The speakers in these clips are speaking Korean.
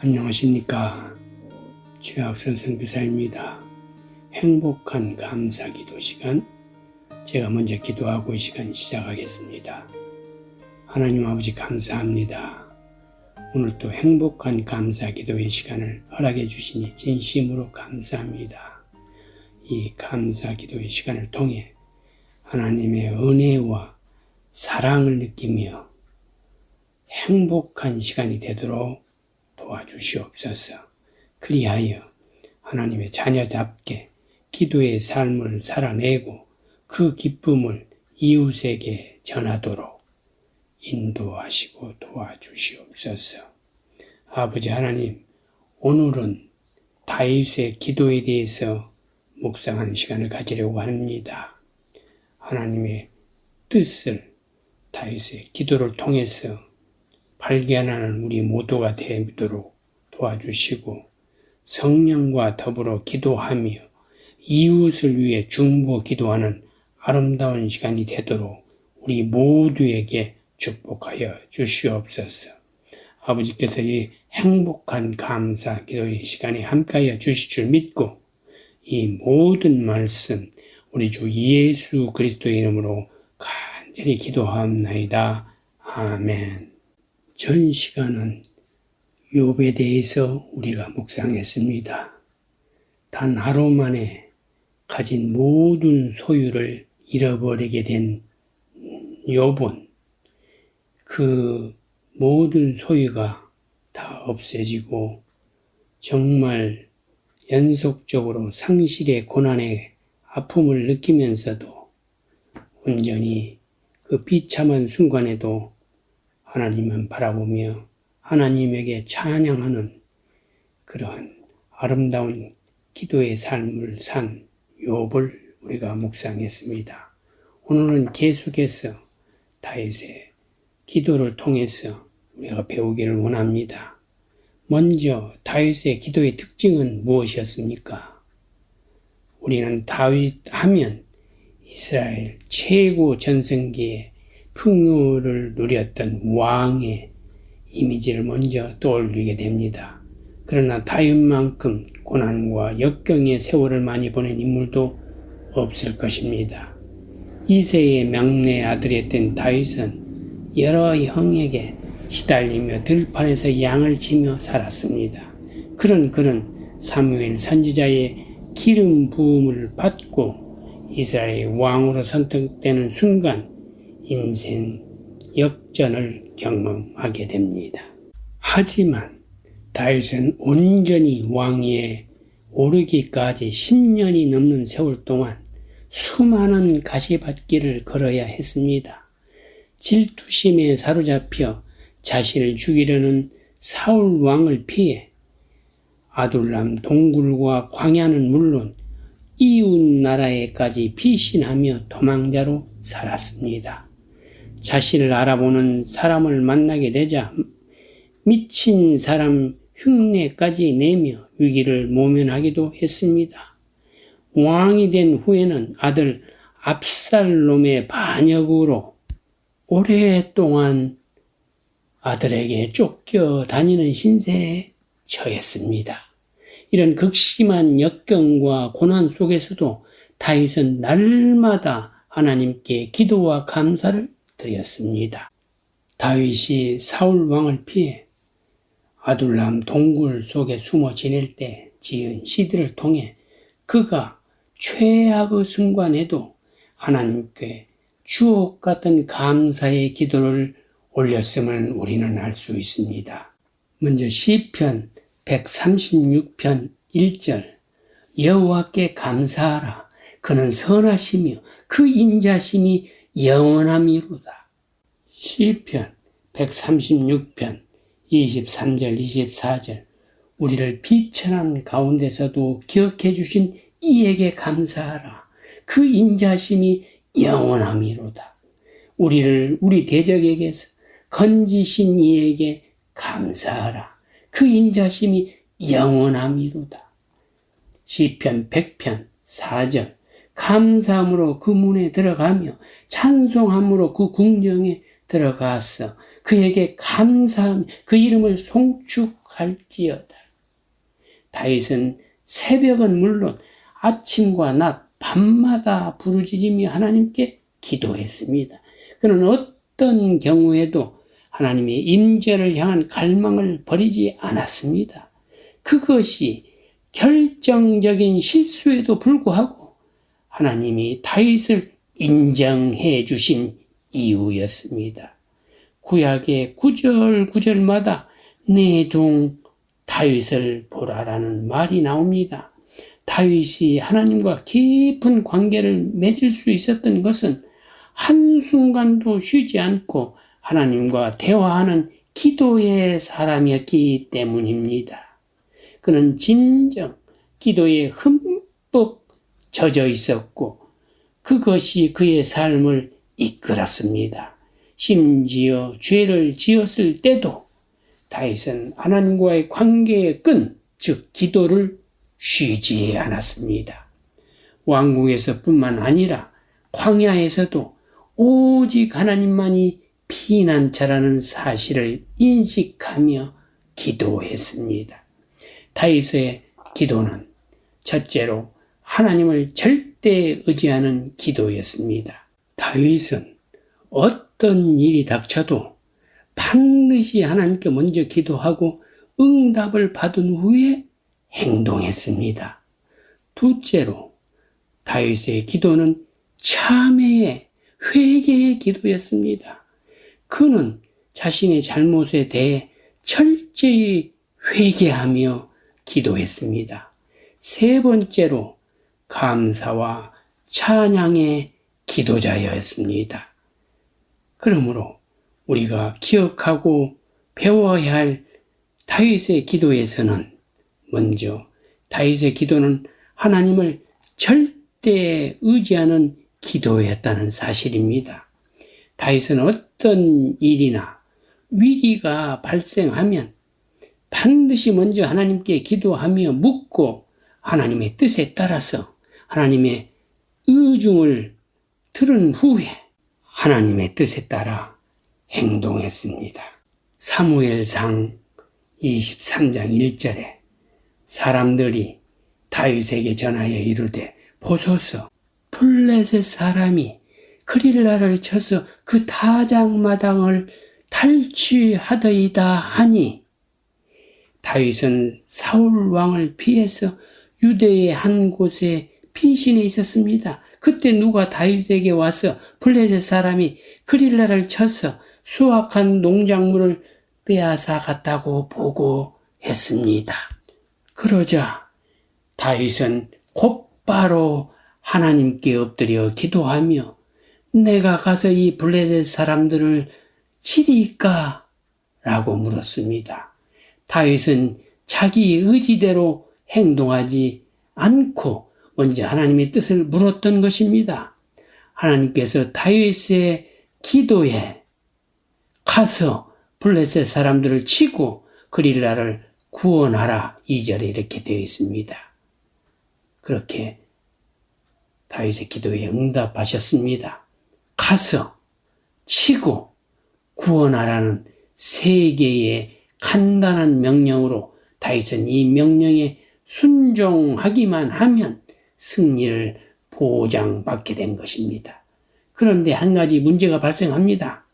안녕하십니까. 최학선 선교사입니다. 행복한 감사기도 시간, 제가 먼저 기도하고 이 시간 시작하겠습니다. 하나님 아버지 감사합니다. 오늘 또 행복한 감사기도의 시간을 허락해 주시니 진심으로 감사합니다. 이 감사기도의 시간을 통해 하나님의 은혜와 사랑을 느끼며 행복한 시간이 되도록 도와주시옵소서. 그리하여 하나님의 자녀답게 기도의 삶을 살아내고 그 기쁨을 이웃에게 전하도록 인도하시고 도와주시옵소서. 아버지 하나님, 오늘은 다윗의 기도에 대해서 묵상하는 시간을 가지려고 합니다. 하나님의 뜻을 다윗의 기도를 통해서 발견하는 우리 모두가 되도록 도와주시고 성령과 더불어 기도하며 이웃을 위해 중보 기도하는 아름다운 시간이 되도록 우리 모두에게 축복하여 주시옵소서. 아버지께서 이 행복한 감사 기도의 시간에 함께하여 주실 줄 믿고 이 모든 말씀 우리 주 예수 그리스도의 이름으로 간절히 기도하옵나이다. 아멘. 전 시간은 욥에 대해서 우리가 묵상했습니다. 단 하루 만에 가진 모든 소유를 잃어버리게 된 욥은 그 모든 소유가 다 없어지고 정말 연속적으로 상실의 고난의 아픔을 느끼면서도 온전히 그 비참한 순간에도 하나님만 바라보며 하나님에게 찬양하는 그러한 아름다운 기도의 삶을 산 욥을 우리가 묵상했습니다. 오늘은 계속해서 다윗의 기도를 통해서 우리가 배우기를 원합니다. 먼저 다윗의 기도의 특징은 무엇이었습니까? 우리는 다윗 하면 이스라엘 최고 전성기의 풍요를 누렸던 왕의 이미지를 먼저 떠올리게 됩니다. 그러나 다윗만큼 고난과 역경의 세월을 많이 보낸 인물도 없을 것입니다. 이새의 막내 아들이었던 다윗은 여러 형에게 시달리며 들판에서 양을 치며 살았습니다. 그는 사무엘 선지자의 기름 부음을 받고 이스라엘의 왕으로 선택되는 순간 인생 역전을 경험하게 됩니다. 하지만 다윗은 온전히 왕위에 오르기까지 10년이 넘는 세월 동안 수많은 가시밭길을 걸어야 했습니다. 질투심에 사로잡혀 자신을 죽이려는 사울 왕을 피해 아둘람 동굴과 광야는 물론 이웃 나라에까지 피신하며 도망자로 살았습니다. 자신을 알아보는 사람을 만나게 되자 미친 사람 흉내까지 내며 위기를 모면하기도 했습니다. 왕이 된 후에는 아들 압살롬의 반역으로 오랫동안 아들에게 쫓겨 다니는 신세에 처했습니다. 이런 극심한 역경과 고난 속에서도 다윗은 날마다 하나님께 기도와 감사를 드렸습니다. 다윗이 사울 왕을 피해 아둘람 동굴 속에 숨어 지낼 때 지은 시들을 통해 그가 최악의 순간에도 하나님께 주옥 같은 감사의 기도를 올렸음을 우리는 알 수 있습니다. 먼저 시편 136편 1절 여호와께 감사하라. 그는 선하시며 그 인자심이 영원함이로다. 시편 136편 23절 24절 우리를 비천한 가운데서도 기억해 주신 이에게 감사하라. 그 인자심이 영원함이로다. 우리를 우리 대적에게서 건지신 이에게 감사하라. 그 인자심이 영원함이로다. 시편 100편 4절 감사함으로 그 문에 들어가며 찬송함으로 그 궁정에 들어가서 그에게 감사하며 그 이름을 송축할지어다. 다윗은 새벽은 물론 아침과 낮 밤마다 부르짖으며 하나님께 기도했습니다. 그는 어떤 경우에도 하나님의 임재를 향한 갈망을 버리지 않았습니다. 그것이 결정적인 실수에도 불구하고 하나님이 다윗을 인정해 주신 이유였습니다. 구약의 구절구절마다 내 종 다윗을 보라라는 말이 나옵니다. 다윗이 하나님과 깊은 관계를 맺을 수 있었던 것은 한순간도 쉬지 않고 하나님과 대화하는 기도의 사람이었기 때문입니다. 그는 진정 기도에 흠뻑 젖어 있었고 그것이 그의 삶을 이끌었습니다. 심지어 죄를 지었을 때도 다윗은 하나님과의 관계의 끈, 즉 기도를 쉬지 않았습니다. 왕궁에서뿐만 아니라 광야에서도 오직 하나님만이 피난처라는 사실을 인식하며 기도했습니다. 다윗의 기도는 첫째로 하나님을 절대 의지하는 기도였습니다. 다윗은 어떤 일이 닥쳐도 반드시 하나님께 먼저 기도하고 응답을 받은 후에 행동했습니다. 둘째로 다윗의 기도는 참회의 회개의 기도였습니다. 그는 자신의 잘못에 대해 철저히 회개하며 기도했습니다. 세 번째로 감사와 찬양의 기도자였습니다. 그러므로 우리가 기억하고 배워야 할 다윗의 기도에서는 먼저 다윗의 기도는 하나님을 절대 의지하는 기도였다는 사실입니다. 다윗은 어떤 일이나 위기가 발생하면 반드시 먼저 하나님께 기도하며 묻고 하나님의 뜻에 따라서 하나님의 의중을 들은 후에 하나님의 뜻에 따라 행동했습니다. 사무엘상 23장 1절에 사람들이 다윗에게 전하여 이르되 보소서 블레셋 사람이 그릴라를 쳐서 그 타작마당을 탈취하더이다 하니 다윗은 사울 왕을 피해서 유대의 한 곳에 피신해 있었습니다. 그때 누가 다윗에게 와서 블레셋 사람이 그릴라를 쳐서 수확한 농작물을 빼앗아 갔다고 보고했습니다. 그러자 다윗은 곧바로 하나님께 엎드려 기도하며 내가 가서 이 블레셋 사람들을 치리까? 라고 물었습니다. 다윗은 자기 의지대로 행동하지 않고 먼저 하나님의 뜻을 물었던 것입니다. 하나님께서 다윗의 기도에 가서 블레셋 사람들을 치고 그릴라를 구원하라 2절에 이렇게 되어 있습니다. 그렇게 다윗의 기도에 응답하셨습니다. 가서 치고 구원하라는 세 개의 간단한 명령으로 다윗은 이 명령에 순종하기만 하면 승리를 보장받게 된 것입니다. 그런데 한 가지 문제가 발생합니다.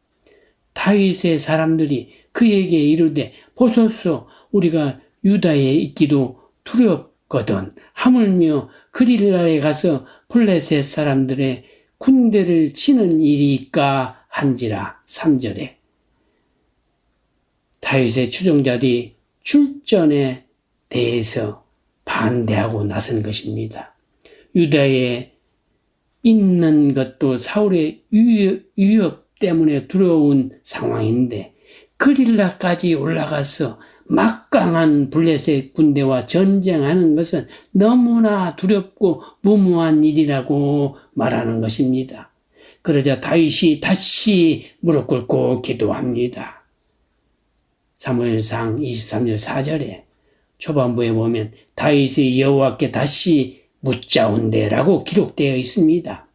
다윗의 사람들이 그에게 이르되 보소서 우리가 유다에 있기도 두렵거든 하물며 그릴라에 가서 블레셋 사람들의 군대를 치는 일이까 한지라 3절에 다윗의 추종자들이 출전에 대해서 반대하고 나선 것입니다. 유다에 있는 것도 사울의 위협 때문에 두려운 상황인데 그릴라까지 올라가서 막강한 블레셋 군대와 전쟁하는 것은 너무나 두렵고 무모한 일이라고 말하는 것입니다. 그러자 다윗이 다시 무릎 꿇고 기도합니다. 사무엘상 23절 4절에 초반부에 보면 다윗이 여호와께 다시 묻자온대라고 기록되어 있습니다.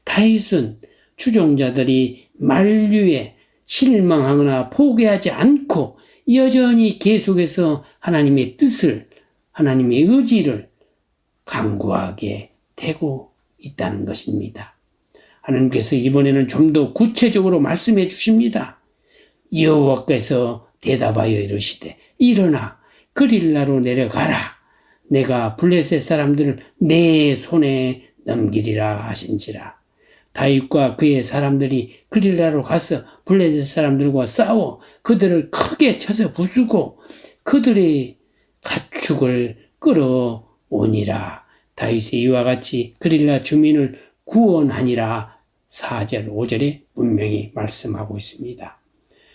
다윗은 추종자들이 만류에 실망하거나 포기하지 않고 여전히 계속해서 하나님의 뜻을, 하나님의 의지를 강구하게 되고 있다는 것입니다. 하나님께서 이번에는 좀 더 구체적으로 말씀해 주십니다. 여호와께서 대답하여 이르시되 일어나 그릴라로 내려가라. 내가 블레셋 사람들을 내 손에 넘기리라 하신지라. 다윗과 그의 사람들이 그릴라로 가서 블레셋 사람들과 싸워 그들을 크게 쳐서 부수고 그들의 가축을 끌어오니라. 다윗이 이와 같이 그릴라 주민을 구원하니라. 4절 5절에 분명히 말씀하고 있습니다.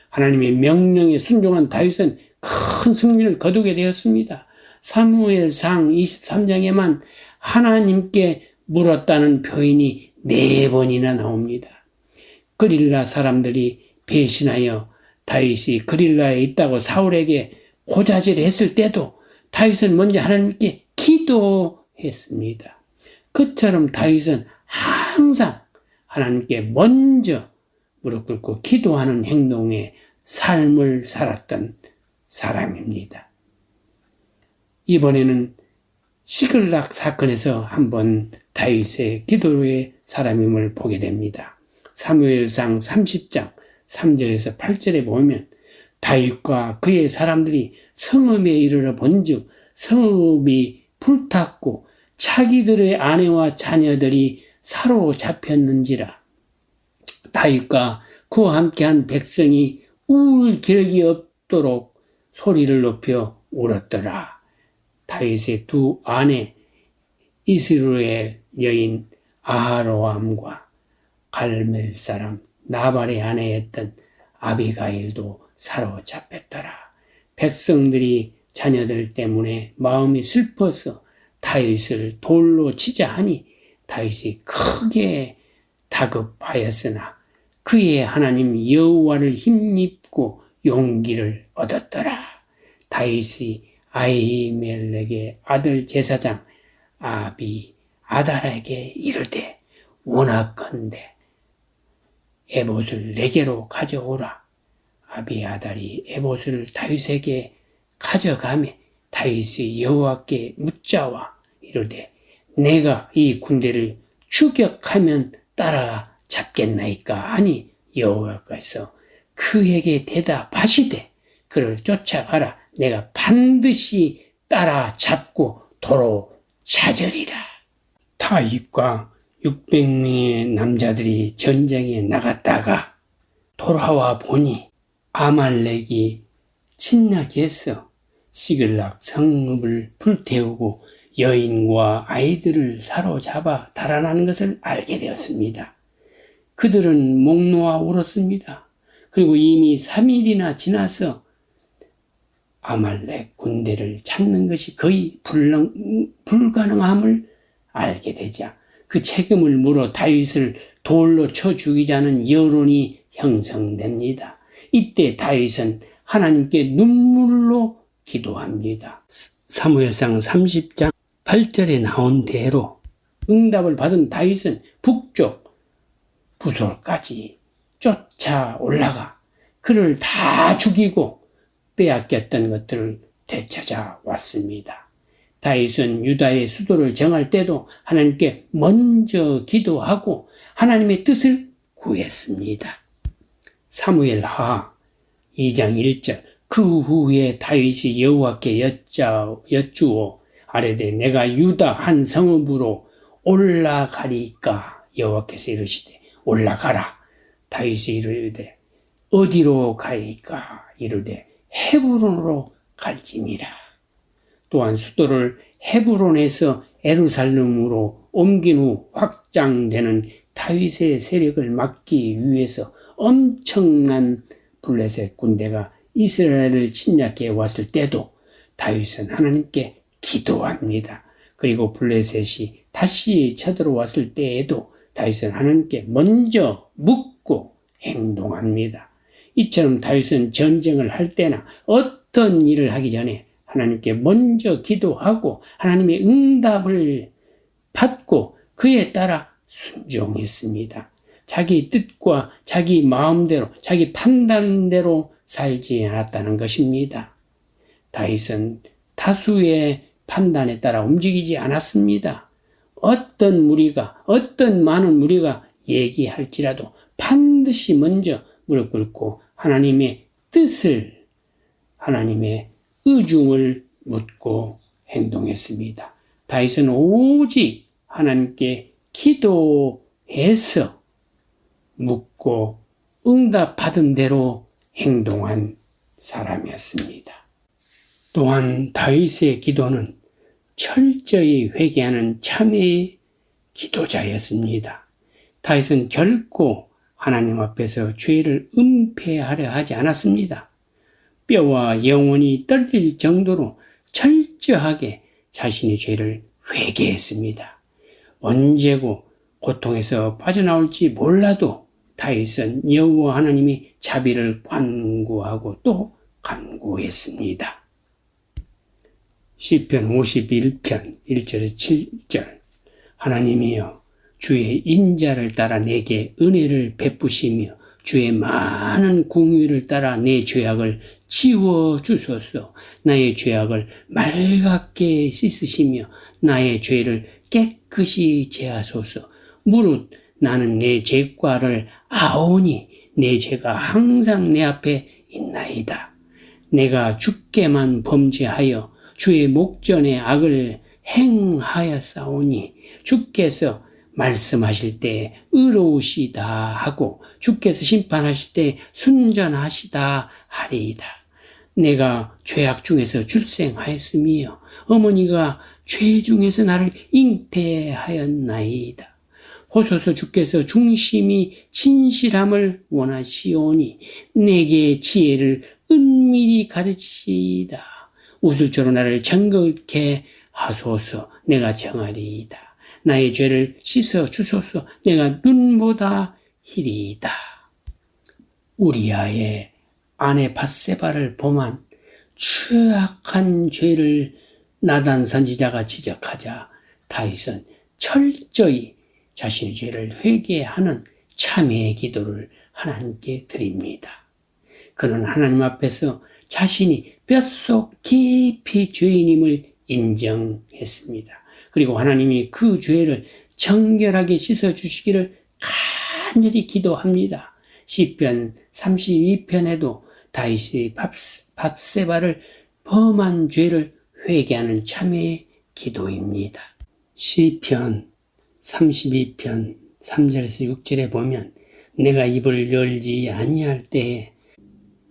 하나님의 명령에 순종한 다윗은 큰 승리를 거두게 되었습니다. 사무엘상 23장에만 하나님께 물었다는 표현이 4번이나 나옵니다. 그릴라 사람들이 배신하여 다윗이 그릴라에 있다고 사울에게 고자질했을 때도 다윗은 먼저 하나님께 기도했습니다. 그처럼 다윗은 항상 하나님께 먼저 무릎 꿇고 기도하는 행동의 삶을 살았던 사람입니다. 이번에는 시글락 사건에서 한번 다윗의 기도의 사람임을 보게 됩니다. 사무엘상 30장 3절에서 8절에 보면 다윗과 그의 사람들이 성읍에 이르러 본즉 성읍이 불탔고 자기들의 아내와 자녀들이 사로잡혔는지라. 다윗과 그와 함께한 백성이 울 기력이 없도록 소리를 높여 울었더라. 다윗의 두 아내 이스라엘 여인 아하로암과 갈멜 사람 나발의 아내였던 아비가일도 사로잡혔더라. 백성들이 자녀들 때문에 마음이 슬퍼서 다윗을 돌로 치자 하니 다윗이 크게 다급하였으나 그의 하나님 여호와를 힘입고 용기를 얻었더라. 다윗이 아히멜렉의 아들 제사장 아비아달에게 이르되 원하건대 에봇을 내게로 가져오라. 아비아달이 에봇을 다윗에게 가져가매 다윗이 여호와께 묻자와 이르되 내가 이 군대를 추격하면 따라잡겠나이까 하니 여호와께서 그에게 대답하시되 그를 쫓아가라. 내가 반드시 따라잡고 도로 찾으리라. 다윗과 600명의 남자들이 전쟁에 나갔다가 돌아와 보니 아말렉이 침략해서 시글락 성읍을 불태우고 여인과 아이들을 사로잡아 달아나는 것을 알게 되었습니다. 그들은 목 놓아 울었습니다. 그리고 이미 3일이나 지나서 아말렉 군대를 찾는 것이 거의 불가능함을 알게 되자 그 책임을 물어 다윗을 돌로 쳐 죽이자는 여론이 형성됩니다. 이때 다윗은 하나님께 눈물로 기도합니다. 사무엘상 30장 8절에 나온 대로 응답을 받은 다윗은 북쪽 부솔까지 쫓아 올라가 그를 다 죽이고 빼앗겼던 것들을 되찾아 왔습니다. 다윗은 유다의 수도를 정할 때도 하나님께 먼저 기도하고 하나님의 뜻을 구했습니다. 사무엘하 2장 1절 그 후에 다윗이 여호와께 여쭈어 아뢰되 내가 유다 한 성읍으로 올라가리까. 여호와께서 이르시되 올라가라. 다윗이 이르되 어디로 가리까. 이르되 헤브론으로 갈지니라. 또한 수도를 헤브론에서 예루살렘으로 옮긴 후 확장되는 다윗의 세력을 막기 위해서 엄청난 블레셋 군대가 이스라엘을 침략해 왔을 때도 다윗은 하나님께 기도합니다. 그리고 블레셋이 다시 쳐들어왔을 때에도 다윗은 하나님께 먼저 묻고 행동합니다. 이처럼 다윗은 전쟁을 할 때나 어떤 일을 하기 전에 하나님께 먼저 기도하고 하나님의 응답을 받고 그에 따라 순종했습니다. 자기 뜻과 자기 마음대로, 자기 판단대로 살지 않았다는 것입니다. 다윗은 다수의 판단에 따라 움직이지 않았습니다. 어떤 많은 무리가 얘기할지라도 반드시 먼저 무릎 꿇고 하나님의 뜻을, 하나님의 의중을 묻고 행동했습니다. 다윗은 오직 하나님께 기도해서 묻고 응답받은 대로 행동한 사람이었습니다. 또한 다윗의 기도는 철저히 회개하는 참회의 기도자였습니다. 다윗은 결코 하나님 앞에서 죄를 은폐하려 하지 않았습니다. 뼈와 영혼이 떨릴 정도로 철저하게 자신의 죄를 회개했습니다. 언제고 고통에서 빠져나올지 몰라도 다윗은 여호와 하나님이 자비를 간구하고 또 간구했습니다. 시편 51편 1절에서 7절 하나님이여 주의 인자를 따라 내게 은혜를 베푸시며 주의 많은 궁유를 따라 내 죄악을 지워 주소서. 나의 죄악을 맑게 씻으시며 나의 죄를 깨끗이 제하소서. 무릇 나는 내 죄과를 아오니 내 죄가 항상 내 앞에 있나이다. 내가 주께만 범죄하여 주의 목전에 악을 행하였사오니 주께서 말씀하실 때 의로우시다 하고 주께서 심판하실 때 순전하시다 하리이다. 내가 죄악 중에서 출생하였으며 어머니가 죄 중에서 나를 잉태하였나이다. 호소서 주께서 중심이 진실함을 원하시오니 내게 지혜를 은밀히 가르치시다. 우슬초로 나를 정결케 하소서. 내가 정하리이다. 나의 죄를 씻어 주소서. 내가 눈보다 희리이다. 우리아의 아내 밧세바를 범한 추악한 죄를 나단 선지자가 지적하자 다윗은 철저히 자신의 죄를 회개하는 참회의 기도를 하나님께 드립니다. 그는 하나님 앞에서 자신이 뼛속 깊이 죄인임을 인정했습니다. 그리고 하나님이 그 죄를 정결하게 씻어주시기를 간절히 기도합니다. 시편 32편에도 다윗이 밧세바를 범한 죄를 회개하는 참회의 기도입니다. 시편 32편 3절에서 6절에 보면 내가 입을 열지 아니할 때에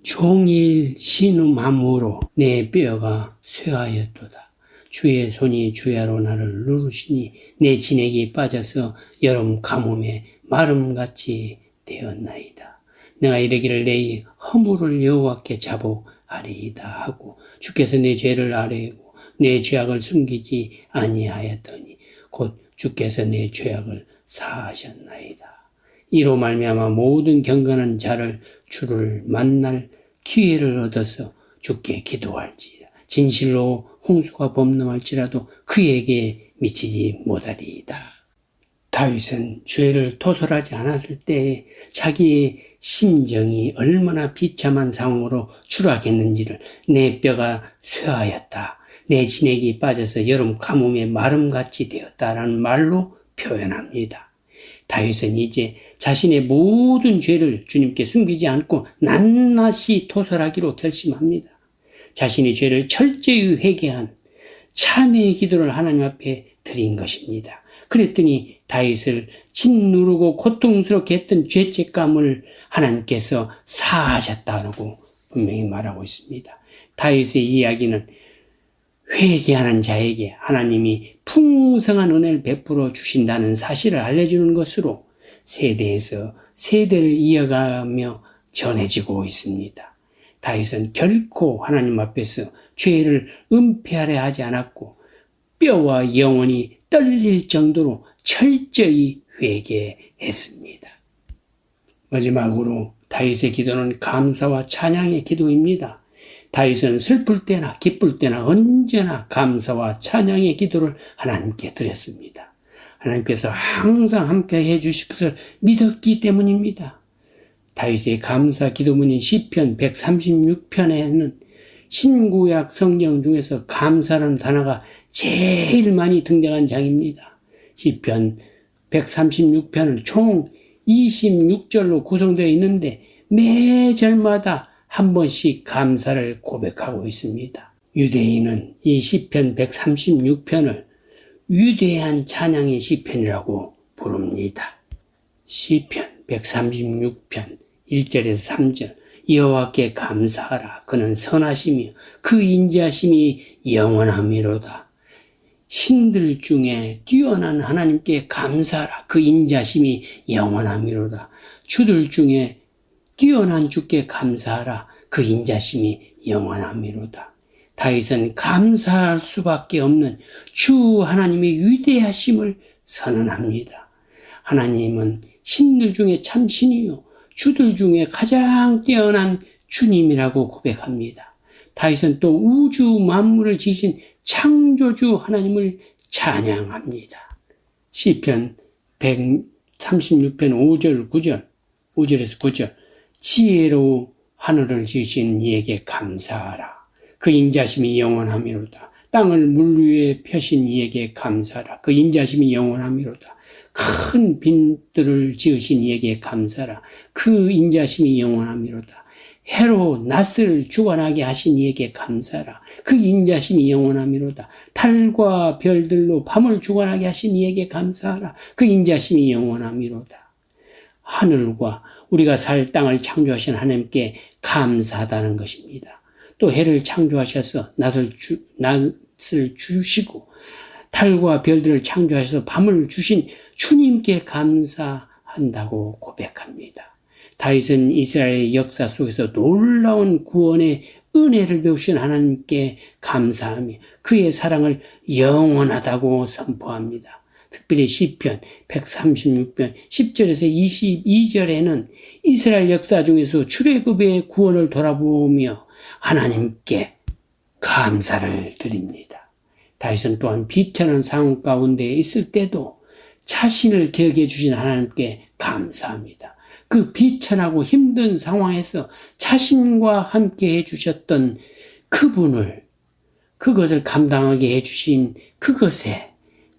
종일 신음함으로 내 뼈가 쇠하였도다. 주의 손이 주야로 나를 누르시니 내 진액이 빠져서 여름 가뭄에 마름같이 되었나이다. 내가 이르기를 내 허물을 여호와께 자복하리이다 하고 주께서 내 죄를 아뢰고 내 죄악을 숨기지 아니하였더니 곧 주께서 내 죄악을 사하셨나이다. 이로 말미암아 모든 경건한 자를 주를 만날 기회를 얻어서 주께 기도할지라. 진실로 홍수가 범람할지라도 그에게 미치지 못하리이다. 다윗은 죄를 토설하지 않았을 때에 자기의 심정이 얼마나 비참한 상황으로 추락했는지를 내 뼈가 쇠하였다. 내 진액이 빠져서 여름 가뭄에 마름같이 되었다라는 말로 표현합니다. 다윗은 이제 자신의 모든 죄를 주님께 숨기지 않고 낱낱이 토설하기로 결심합니다. 자신의 죄를 철저히 회개한 참회의 기도를 하나님 앞에 드린 것입니다. 그랬더니 다윗을 짓누르고 고통스럽게 했던 죄책감을 하나님께서 사하셨다고 분명히 말하고 있습니다. 다윗의 이야기는 회개하는 자에게 하나님이 풍성한 은혜를 베풀어 주신다는 사실을 알려주는 것으로 세대에서 세대를 이어가며 전해지고 있습니다. 다윗은 결코 하나님 앞에서 죄를 은폐하려 하지 않았고 뼈와 영혼이 떨릴 정도로 철저히 회개했습니다. 마지막으로 다윗의 기도는 감사와 찬양의 기도입니다. 다윗은 슬플 때나 기쁠 때나 언제나 감사와 찬양의 기도를 하나님께 드렸습니다. 하나님께서 항상 함께 해주실 것을 믿었기 때문입니다. 다윗의 감사 기도문인 시편 136편에는 신구약 성경 중에서 감사라는 단어가 제일 많이 등장한 장입니다. 시편 136편은 총 26절로 구성되어 있는데 매 절마다 한 번씩 감사를 고백하고 있습니다. 유대인은 이 시편 136편을 위대한 찬양의 시편이라고 부릅니다. 시편 136편 1절에서 3절 여호와께 감사하라. 그는 선하시며 그 인자심이 영원함이로다. 신들 중에 뛰어난 하나님께 감사하라. 그 인자심이 영원함이로다. 주들 중에 뛰어난 주께 감사하라. 그 인자심이 영원함이로다. 다윗은 감사할 수밖에 없는 주 하나님의 위대하심을 선언합니다. 하나님은 신들 중에 참 신이요 주들 중에 가장 뛰어난 주님이라고 고백합니다. 다윗은 또 우주 만물을 지으신 창조주 하나님을 찬양합니다. 시편 136편 5절 9절 5절에서 9절 지혜로 하늘을 지으신 이에게 감사하라. 그 인자심이 영원함이로다. 땅을 물 위에 펴신 이에게 감사하라. 그 인자심이 영원함이로다. 큰 빈들을 지으신 이에게 감사하라. 그 인자심이 영원함이로다. 해로 낮을 주관하게 하신 이에게 감사하라. 그 인자심이 영원함이로다. 달과 별들로 밤을 주관하게 하신 이에게 감사하라. 그 인자심이 영원함이로다. 하늘과 우리가 살 땅을 창조하신 하나님께 감사하다는 것입니다. 또 해를 창조하셔서 낮을 주시고 달과 별들을 창조하셔서 밤을 주신 주님께 감사한다고 고백합니다. 다윗은 이스라엘의 역사 속에서 놀라운 구원의 은혜를 베푸신 하나님께 감사하며 그의 사랑을 영원하다고 선포합니다. 특별히 시편 136편 10절에서 22절에는 이스라엘 역사 중에서 출애굽의 구원을 돌아보며 하나님께 감사를 드립니다. 다윗은 또한 비천한 상황 가운데 있을 때도 자신을 기억해 주신 하나님께 감사합니다. 그 비천하고 힘든 상황에서 자신과 함께 해주셨던 그것을 감당하게 해주신 그것에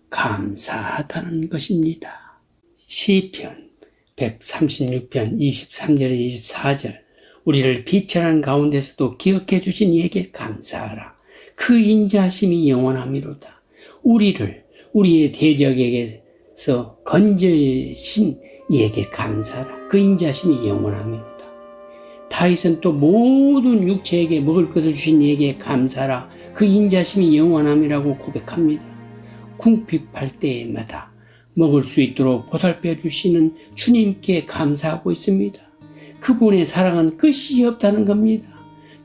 감사하다는 것입니다. 시편 136편 23절에서 24절 우리를 비천한 가운데서도 기억해 주신 이에게 감사하라. 그 인자심이 영원함이로다. 우리의 대적에게서 건져신 이에게 감사하라. 그 인자심이 영원함이로다. 다윗은 또 모든 육체에게 먹을 것을 주신 이에게 감사하라. 그 인자심이 영원함이라고 고백합니다. 궁핍할 때마다 먹을 수 있도록 보살펴 주시는 주님께 감사하고 있습니다. 그분의 사랑은 끝이 없다는 겁니다.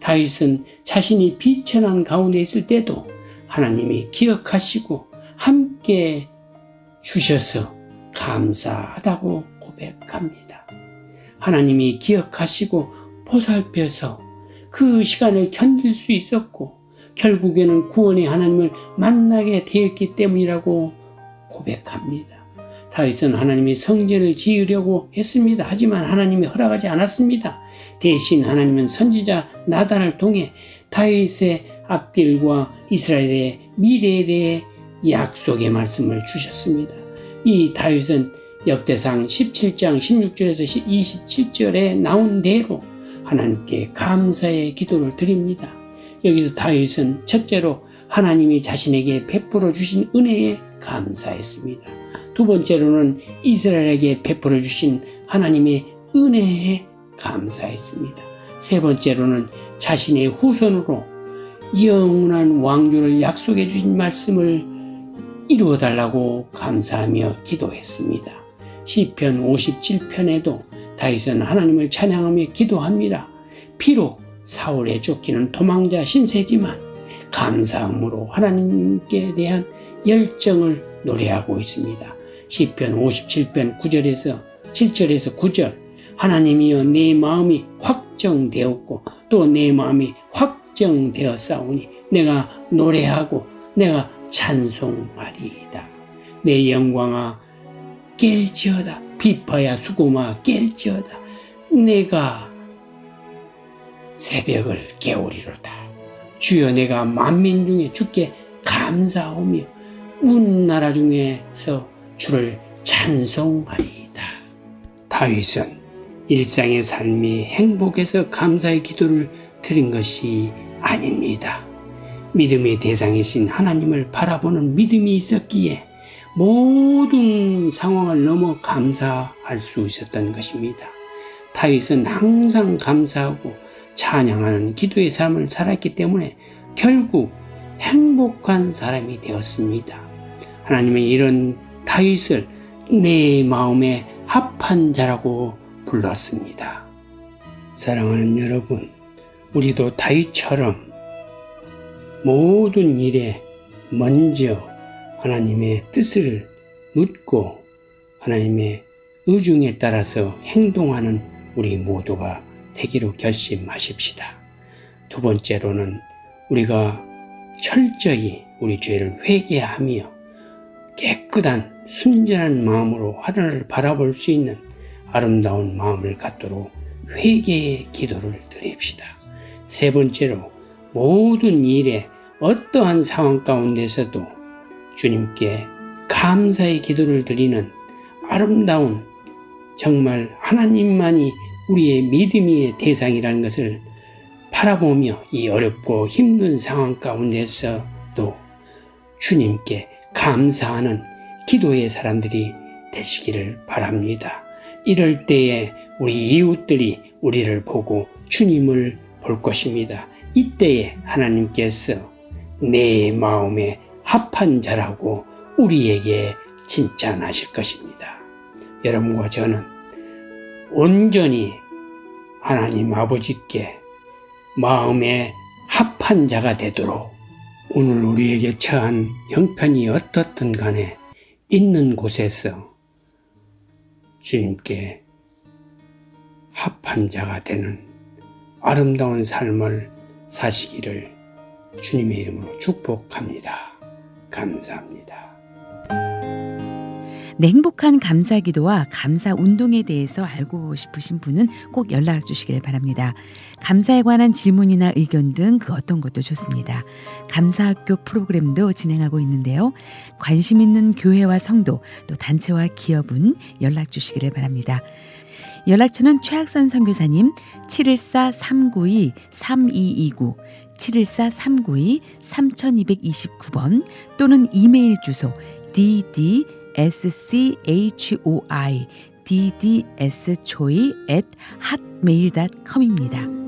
다윗은 자신이 비천한 가운데 있을 때도 하나님이 기억하시고 함께 주셔서 감사하다고 고백합니다. 하나님이 기억하시고 보살펴서 그 시간을 견딜 수 있었고 결국에는 구원의 하나님을 만나게 되었기 때문이라고 고백합니다. 다윗은 하나님이 성전을 지으려고 했습니다. 하지만 하나님이 허락하지 않았습니다. 대신 하나님은 선지자 나단을 통해 다윗의 앞길과 이스라엘의 미래에 대해 약속의 말씀을 주셨습니다. 이 다윗은 역대상 17장 16절에서 27절에 나온 대로 하나님께 감사의 기도를 드립니다. 여기서 다윗은 첫째로 하나님이 자신에게 베풀어 주신 은혜에 감사했습니다. 두 번째로는 이스라엘에게 베풀어 주신 하나님의 은혜에 감사했습니다. 세 번째로는 자신의 후손으로 영원한 왕조를 약속해 주신 말씀을 이루어 달라고 감사하며 기도했습니다. 시편 57편에도 다윗은 하나님을 찬양하며 기도합니다. 비록 사울에 쫓기는 도망자 신세지만 감사함으로 하나님께 대한 열정을 노래하고 있습니다. 시편 57편 9절에서 7절에서 9절 하나님이여 내 마음이 확정되었고 또 내 마음이 확정되었사오니 내가 노래하고 내가 찬송하리이다. 내 영광아 깰지어다. 비파야 수고마 깰지어다. 내가 새벽을 깨우리로다. 주여 내가 만민 중에 주께 감사하오며 문 나라 중에서 주를 찬송하리이다. 다윗은 일상의 삶이 행복해서 감사의 기도를 드린 것이 아닙니다. 믿음의 대상이신 하나님을 바라보는 믿음이 있었기에 모든 상황을 넘어 감사할 수 있었던 것입니다. 다윗은 항상 감사하고 찬양하는 기도의 삶을 살았기 때문에 결국 행복한 사람이 되었습니다. 하나님은 이런 다윗을 내 마음에 합한 자라고 불렀습니다. 사랑하는 여러분, 우리도 다윗처럼 모든 일에 먼저 하나님의 뜻을 묻고 하나님의 의중에 따라서 행동하는 우리 모두가 되기로 결심하십시다. 두 번째로는 우리가 철저히 우리 죄를 회개하며 깨끗한 순전한 마음으로 하늘을 바라볼 수 있는 아름다운 마음을 갖도록 회개의 기도를 드립시다. 세 번째로 모든 일에 어떠한 상황 가운데서도 주님께 감사의 기도를 드리는 아름다운 정말 하나님만이 우리의 믿음의 대상이라는 것을 바라보며 이 어렵고 힘든 상황 가운데서도 주님께 감사하는 기도의 사람들이 되시기를 바랍니다. 이럴 때에 우리 이웃들이 우리를 보고 주님을 볼 것입니다. 이때에 하나님께서 내 마음에 합한 자라고 우리에게 칭찬하실 것입니다. 여러분과 저는 온전히 하나님 아버지께 마음에 합한 자가 되도록 오늘 우리에게 처한 형편이 어떻든 간에 있는 곳에서 주님께 합한 자가 되는 아름다운 삶을 사시기를 주님의 이름으로 축복합니다. 감사합니다. 네, 행복한 감사 기도와 감사 운동에 대해서 알고 싶으신 분은 꼭 연락 주시길 바랍니다. 감사에 관한 질문이나 의견 등 그 어떤 것도 좋습니다. 감사학교 프로그램도 진행하고 있는데요. 관심 있는 교회와 성도 또 단체와 기업은 연락 주시기를 바랍니다. 연락처는 최학선 선교사님 714-392-3229 714-392-3229번 또는 이메일 주소 ddschoi@hotmail.com입니다.